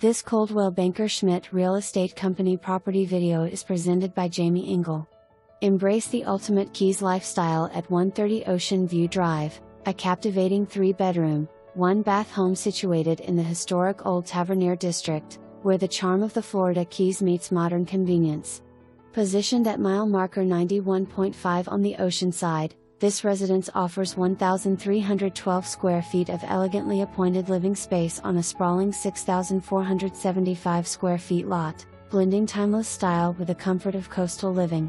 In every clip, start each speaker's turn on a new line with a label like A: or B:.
A: This Coldwell Banker Schmidt Real Estate Company property video is presented by Jamie Engel. Embrace the ultimate Keys lifestyle at 130 Ocean View Drive, a captivating 3-bedroom, 1-bath home situated in the historic Old Tavernier District, where the charm of the Florida Keys meets modern convenience. Positioned at mile marker 91.5 on the ocean side, this residence offers 1,312 square feet of elegantly appointed living space on a sprawling 6,475 square feet lot, blending timeless style with the comfort of coastal living.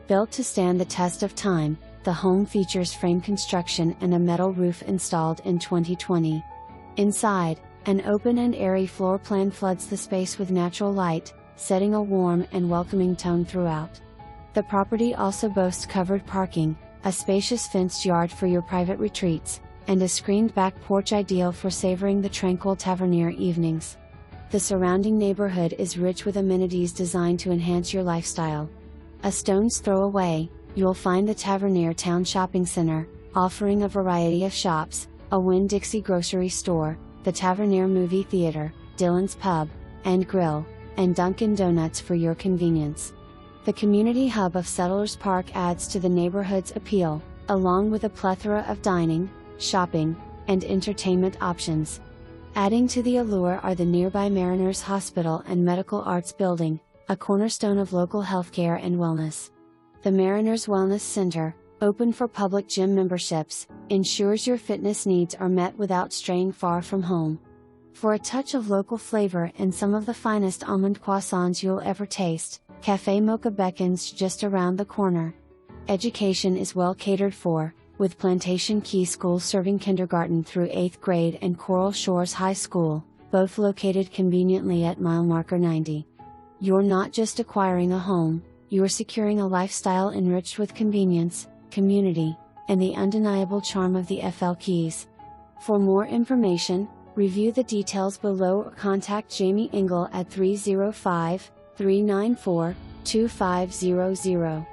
A: Built to stand the test of time, the home features frame construction and a metal roof installed in 2020. Inside, an open and airy floor plan floods the space with natural light, setting a warm and welcoming tone throughout. The property also boasts covered parking, a spacious fenced yard for your private retreats, and a screened back porch ideal for savoring the tranquil Tavernier evenings. The surrounding neighborhood is rich with amenities designed to enhance your lifestyle. A stone's throw away, you'll find the Tavernier Town Shopping Center, offering a variety of shops, a Winn-Dixie grocery store, the Tavernier Movie Theater, Dylan's Pub and Grill, and Dunkin' Donuts for your convenience. The community hub of Settlers Park adds to the neighborhood's appeal, along with a plethora of dining, shopping, and entertainment options. Adding to the allure are the nearby Mariners Hospital and Medical Arts Building, a cornerstone of local healthcare and wellness. The Mariners Wellness Center, open for public gym memberships, ensures your fitness needs are met without straying far from home. For a touch of local flavor and some of the finest almond croissants you'll ever taste, Café Mocha beckons just around the corner. Education is well catered for, with Plantation Key School serving kindergarten through 8th grade and Coral Shores High School, both located conveniently at mile marker 90. You're not just acquiring a home, you're securing a lifestyle enriched with convenience, community, and the undeniable charm of the FL Keys. For more information, review the details below or contact Jamie Engel at 305-394-2500.